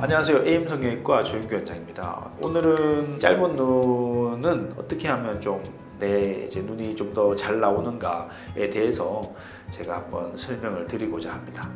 안녕하세요. 에임성형외과 조윤규 원장입니다. 오늘은 짧은 눈은 어떻게 하면 좀 내 눈이 좀 더 잘 나오는가에 대해서 제가 한번 설명을 드리고자 합니다.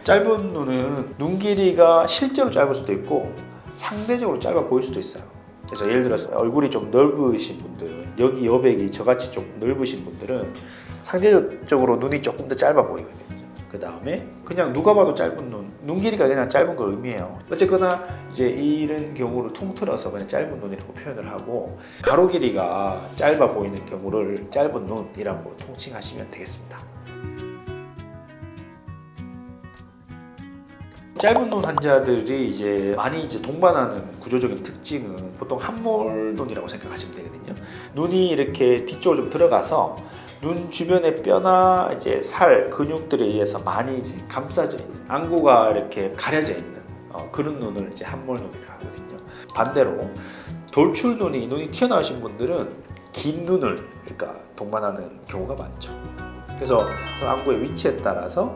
짧은 눈은 눈 길이가 실제로 짧을 수도 있고 상대적으로 짧아 보일 수도 있어요. 그래서 예를 들어서 얼굴이 좀 넓으신 분들은, 여기 여백이 저같이 좀 넓으신 분들은 상대적으로 눈이 조금 더 짧아 보이거든요. 그 다음에 그냥 누가 봐도 짧은 눈 길이가 그냥 짧은 걸 의미해요. 어쨌거나 이제 이런 경우를 통틀어서 그냥 짧은 눈이라고 표현을 하고, 가로 길이가 짧아 보이는 경우를 짧은 눈이라고 통칭하시면 되겠습니다. 짧은 눈 환자들이 이제 많이 동반하는 구조적인 특징은 보통 함몰 눈이라고 생각하시면 되거든요. 눈이 이렇게 뒤쪽으로 좀 들어가서 눈 주변의 뼈나 이제 살, 근육들에 의해서 많이 이제 감싸져 있는, 안구가 이렇게 가려져 있는 그런 눈을 이제 함몰 눈이라고 하거든요. 반대로 돌출 눈이 튀어나오신 분들은 긴 눈을 그러니까 동반하는 경우가 많죠. 그래서 안구의 위치에 따라서,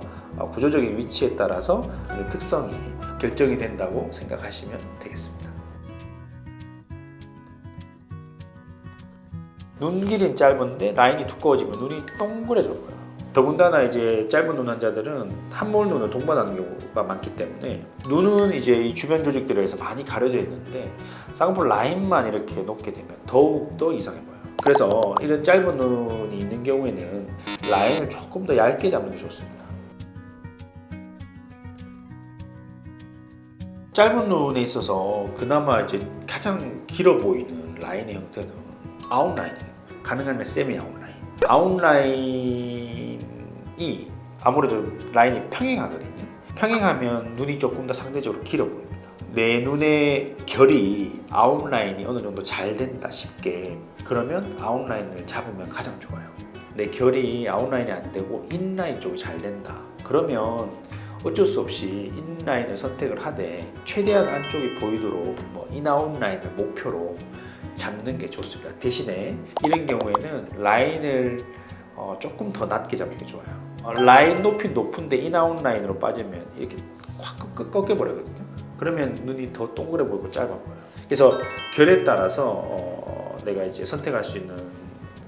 구조적인 위치에 따라서 특성이 결정이 된다고 생각하시면 되겠습니다. 눈 길이는 짧은데 라인이 두꺼워지면 눈이 동그래져 보여요. 더군다나 이제 짧은 눈 환자들은 함몰 눈을 동반하는 경우가 많기 때문에 눈은 이제 이 주변 조직들에 의해서 많이 가려져 있는데 쌍꺼풀 라인만 이렇게 놓게 되면 더욱더 이상해 보여요. 그래서 이런 짧은 눈이 있는 경우에는 라인을 조금 더 얇게 잡는 게 좋습니다. 짧은 눈에 있어서 그나마 이제 가장 길어 보이는 라인의 형태는 아웃라인이에요. 가능하면 세미 아웃라인. 아웃라인이 아무래도 라인이 평행하거든요. 평행하면 눈이 조금 더 상대적으로 길어 보입니다. 내 눈의 결이 아웃라인이 어느 정도 잘 된다 싶게, 그러면 아웃라인을 잡으면 가장 좋아요. 내 결이 아웃라인이 안 되고 인라인 쪽이 잘 된다, 그러면 어쩔 수 없이 인라인을 선택을 하되 최대한 안쪽이 보이도록 인아웃라인을 목표로 잡는 게 좋습니다. 대신에 이런 경우에는 라인을 조금 더 낮게 잡는 게 좋아요. 라인 높이 높은데 인아웃 라인으로 빠지면 이렇게 확 꺾여버리거든요. 그러면 눈이 더 동그래 보이고 짧아 보여요. 그래서 결에 따라서 내가 이제 선택할 수 있는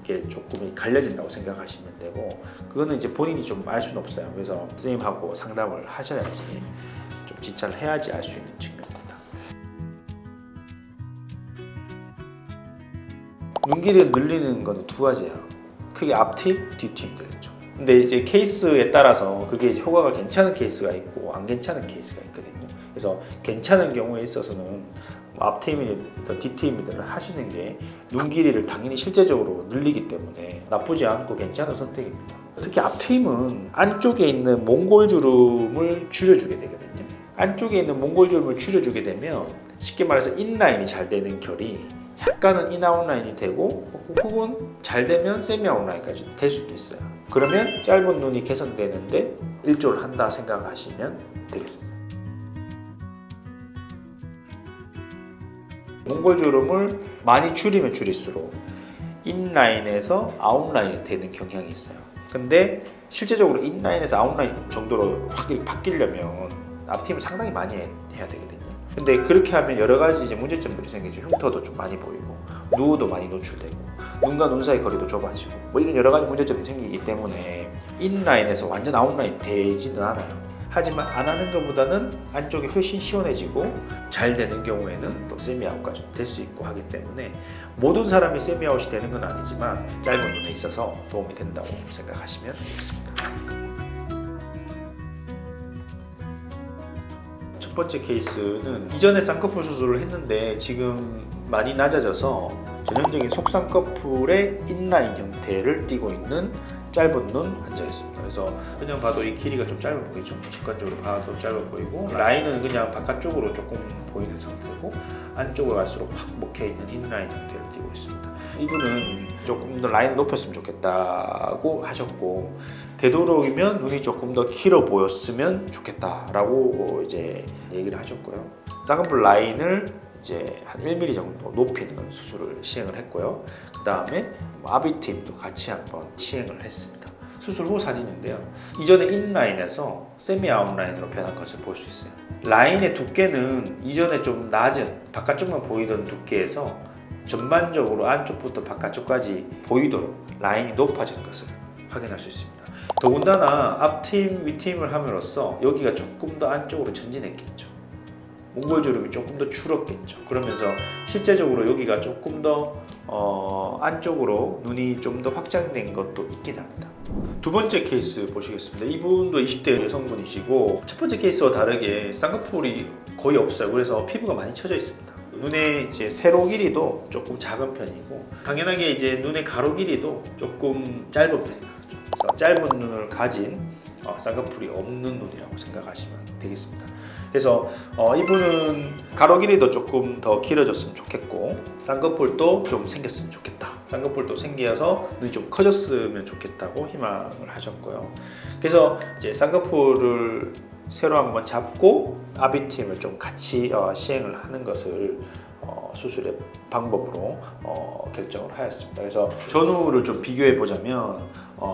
게 조금 갈려진다고 생각하시면 되고, 그거는 이제 본인이 좀 알 수는 없어요. 그래서 선생님하고 상담을 하셔야지, 좀 진찰을 해야지 알 수 있는 측면입니다. 눈 길이를 늘리는 거는 두 가지예요. 크게 앞팁, 뒤팁 되겠죠. 근데 이제 케이스에 따라서 그게 이제 효과가 괜찮은 케이스가 있고 안 괜찮은 케이스가 있거든요. 그래서 괜찮은 경우에 있어서는 앞팀이든 뒤팀이든 하시는 게 눈 길이를 당연히 실제적으로 늘리기 때문에 나쁘지 않고 괜찮은 선택입니다. 특히 앞팀은 안쪽에 있는 몽골주름을 줄여주게 되거든요. 안쪽에 있는 몽골주름을 줄여주게 되면 쉽게 말해서 인라인이 잘 되는 결이 약간은 인아웃라인이 되고, 혹은 잘 되면 세미 아웃라인까지 될 수도 있어요. 그러면 짧은 눈이 개선되는데 일조를 한다 생각하시면 되겠습니다. 몽골주름을 많이 줄이면 줄일수록 인라인에서 아웃라인이 되는 경향이 있어요. 근데 실제적으로 인라인에서 아웃라인 정도로 확 바뀌려면 앞팀을 상당히 많이 해야 되거든요. 근데 그렇게 하면 여러 가지 이제 문제점들이 생기죠. 흉터도 좀 많이 보이고, 누우도 많이 노출되고, 눈과 눈 사이 거리도 좁아지고, 이런 여러 가지 문제점이 생기기 때문에 인라인에서 완전 아웃라인 되지는 않아요. 하지만 안 하는 것보다는 안쪽이 훨씬 시원해지고 잘 되는 경우에는 또 세미아웃까지 될 수 있고 하기 때문에 모든 사람이 세미아웃이 되는 건 아니지만 짧은 눈에 있어서 도움이 된다고 생각하시면 되겠습니다. 첫 번째 케이스는 이전에 쌍꺼풀 수술을 했는데 지금 많이 낮아져서 전형적인 속쌍꺼풀의 인라인 형태를 띠고 있는 짧은 눈 환자였습니다. 그래서 그냥 봐도 이 길이가 좀 짧아 보이죠. 직관적으로 봐도 짧아 보이고, 라인은 그냥 바깥쪽으로 조금 보이는 상태고, 안쪽으로 갈수록 확 먹혀있는 인라인 형태를 띠고 있습니다. 이분은 조금 더 라인을 높였으면 좋겠다고 하셨고, 되도록이면 눈이 조금 더 길어 보였으면 좋겠다라고 이제 얘기를 하셨고요. 쌍꺼풀 라인을 이제 한 1mm 정도 높이는 수술을 시행을 했고요. 그 다음에 아비팀도 같이 한번 시행을 했습니다. 수술 후 사진인데요. 이전에 인라인에서 세미 아웃라인으로 변한 것을 볼 수 있어요. 라인의 두께는 이전에 좀 낮은 바깥쪽만 보이던 두께에서 전반적으로 안쪽부터 바깥쪽까지 보이도록 라인이 높아진 것을 확인할 수 있습니다. 더군다나 앞팀, 윗팀을 함으로써 여기가 조금 더 안쪽으로 전진했겠죠. 몽골주름이 조금 더 줄었겠죠. 그러면서 실제적으로 여기가 조금 더 안쪽으로 눈이 좀 더 확장된 것도 있긴 합니다. 두 번째 케이스 보시겠습니다. 이분도 20대 여성분이시고 첫 번째 케이스와 다르게 쌍꺼풀이 거의 없어요. 그래서 피부가 많이 처져 있습니다. 눈의 이제 세로 길이도 조금 작은 편이고 당연하게 이제 눈의 가로 길이도 조금 짧은 편이죠. 그래서 짧은 눈을 가진 쌍꺼풀이 없는 눈이라고 생각하시면 되겠습니다. 그래서 이분은 가로 길이도 조금 더 길어졌으면 좋겠고 쌍꺼풀도 좀 생겼으면 좋겠다. 쌍꺼풀도 생겨서 눈이 좀 커졌으면 좋겠다고 희망을 하셨고요. 그래서 이제 쌍꺼풀을 새로 한번 잡고 아비팀을 좀 같이 시행을 하는 것을 수술의 방법으로 결정을 하였습니다. 그래서 전후를 좀 비교해 보자면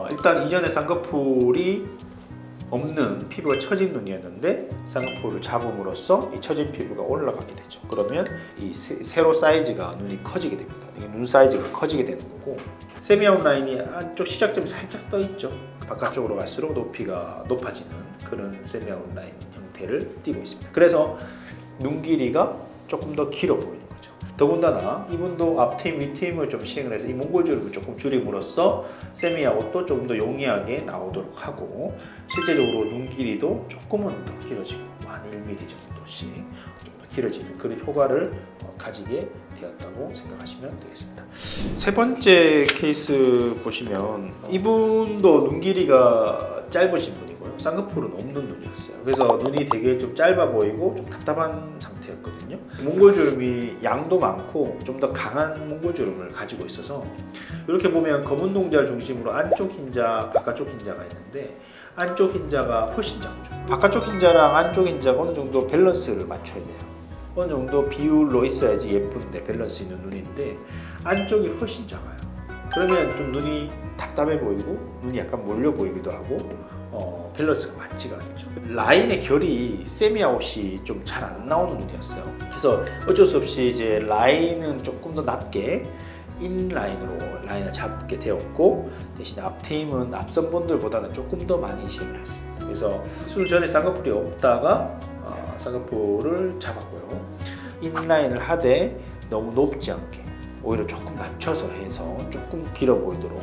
일단 이전에 쌍꺼풀이 없는 피부가 처진 눈이었는데 쌍꺼풀을 잡음으로써 이 처진 피부가 올라가게 되죠. 그러면 이 세로 사이즈가 눈이 커지게 됩니다. 이게 눈 사이즈가 커지게 되는 거고 세미 아웃라인이 안쪽 시작점이 살짝 떠 있죠. 바깥쪽으로 갈수록 높이가 높아지는 그런 세미 아웃라인 형태를 띠고 있습니다. 그래서 눈 길이가 조금 더 길어 보이는 거죠. 더군다나 이분도 앞팀, 윗팀을 좀 시행을 해서 이 몽골주름을 조금 줄임으로써 세미 아웃도 좀 더 용이하게 나오도록 하고 실제적으로 눈 길이도 조금은 더 길어지고 한 1mm 정도씩 좀 더 길어지는 그런 효과를 가지게 되었다고 생각하시면 되겠습니다. 세 번째 케이스 보시면 이분도 눈 길이가 짧으신 분이고요. 쌍꺼풀은 없는 눈이었어요. 그래서 눈이 되게 좀 짧아 보이고 좀 답답한 상태였거든요. 몽골주름이 양도 많고 좀 더 강한 몽골주름을 가지고 있어서 이렇게 보면 검은 동자를 중심으로 안쪽 흰자, 바깥쪽 흰자가 있는데 안쪽 흰자가 훨씬 작죠. 바깥쪽 흰자랑 안쪽 흰자가 어느 정도 밸런스를 맞춰야 돼요. 어느 정도 비율로 있어야지 예쁜데 밸런스 있는 눈인데 안쪽이 훨씬 작아요. 그러면 좀 눈이 답답해 보이고 눈이 약간 몰려 보이기도 하고 밸런스가 맞지가 않죠. 라인의 결이 세미아웃이 좀 잘 안 나오는 눈이었어요. 그래서 어쩔 수 없이 이제 라인은 조금 더 낮게 인라인으로 라인을 잡게 되었고 대신 앞팀은 앞선 분들보다는 조금 더 많이 시행을 했습니다. 그래서 수술 전에 쌍꺼풀이 없다가 쌍꺼풀을 잡았고요. 인라인을 하되 너무 높지 않게 오히려 조금 낮춰서 해서 조금 길어 보이도록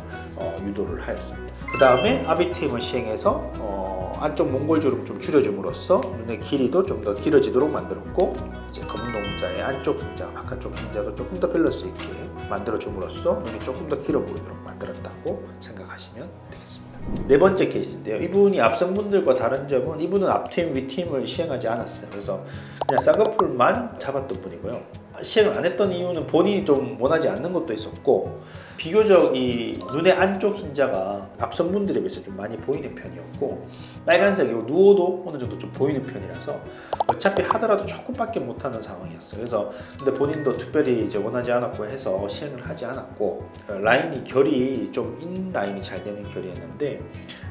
유도를 하였습니다. 그 다음에 아비팀을 시행해서 안쪽 몽골주름 좀 줄여줌으로써 눈의 길이도 좀 더 길어지도록 만들었고 이제 검은 동자의 안쪽 흰자, 바깥쪽 흰자도 조금 더 밸런스 있게 만들어줌으로써 눈이 조금 더 길어 보이도록 만들었다고 생각하시면 되겠습니다. 네 번째 케이스인데요. 이분이 앞선 분들과 다른 점은 이분은 앞팀, 윗팀을 시행하지 않았어요. 그래서 그냥 쌍꺼풀만 잡았던 분이고요. 시행을 안 했던 이유는 본인이 좀 원하지 않는 것도 있었고 비교적 이 눈의 안쪽 흰자가 앞선 분들에 비해서 좀 많이 보이는 편이었고 빨간색이 누워도 어느 정도 좀 보이는 편이라서 어차피 하더라도 조금밖에 못하는 상황이었어요. 그래서 근데 본인도 특별히 이제 원하지 않았고 해서 시행을 하지 않았고 라인이 결이 좀 인라인이 잘 되는 결이었는데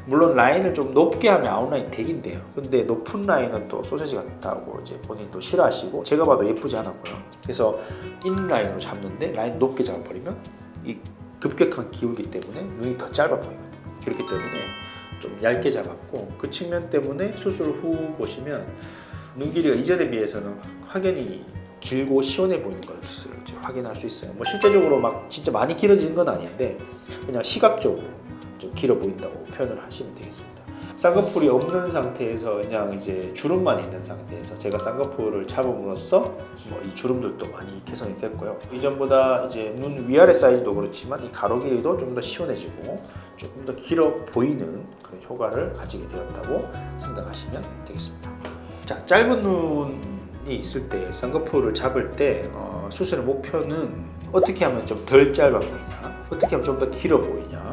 물론 라인을 좀 높게 하면 아웃라인 100인데요. 근데 높은 라인은 또 소세지 같다고 이제 본인도 싫어하시고 제가 봐도 예쁘지 않았고요. 그래서 인라인으로 잡는데 라인 높게 잡아버리면 이 급격한 기울기 때문에 눈이 더 짧아 보이거든요. 그렇기 때문에 좀 얇게 잡았고 그 측면 때문에 수술 후 보시면 눈 길이가 이전에 비해서는 확연히 길고 시원해 보이는 것을 확인할 수 있어요. 뭐 실제적으로 막 진짜 많이 길어진 건 아닌데 그냥 시각적으로 좀 길어 보인다고 표현을 하시면 되겠습니다. 쌍꺼풀이 없는 상태에서 그냥 이제 주름만 있는 상태에서 제가 쌍꺼풀을 잡음으로써 뭐 이 주름들도 많이 개선이 됐고요. 이전보다 이제 눈 위아래 사이즈도 그렇지만 이 가로 길이도 좀 더 시원해지고 조금 더 길어 보이는 그런 효과를 가지게 되었다고 생각하시면 되겠습니다. 자, 짧은 눈이 있을 때 쌍꺼풀을 잡을 때 수술의 목표는 어떻게 하면 좀 덜 짧아 보이냐, 어떻게 하면 좀 더 길어 보이냐.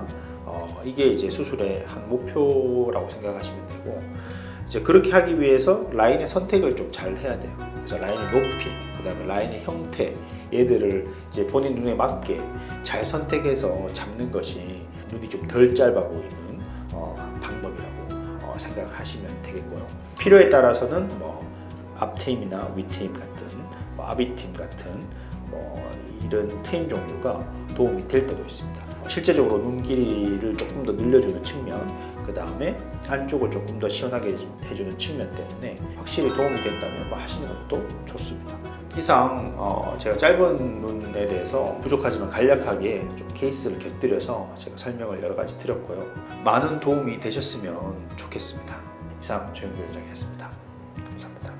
이게 이제 수술의 한 목표라고 생각하시면 되고 이제 그렇게 하기 위해서 라인의 선택을 좀 잘 해야 돼요. 그래서 라인의 높이, 그 다음에 라인의 형태 얘들을 이제 본인 눈에 맞게 잘 선택해서 잡는 것이 눈이 좀 덜 짧아 보이는 방법이라고 생각을 하시면 되겠고요. 필요에 따라서는 뭐 앞트임이나 윗트임 같은 아비트임 같은 이런 트임 종류가 도움이 될 때도 있습니다. 실제적으로 눈 길이를 조금 더 늘려주는 측면, 그 다음에 안쪽을 조금 더 시원하게 해주는 측면 때문에 확실히 도움이 된다면 하시는 것도 좋습니다. 이상 제가 짧은 눈에 대해서 부족하지만 간략하게 좀 케이스를 곁들여서 제가 설명을 여러 가지 드렸고요. 많은 도움이 되셨으면 좋겠습니다. 이상 조영규 원장이었습니다. 감사합니다.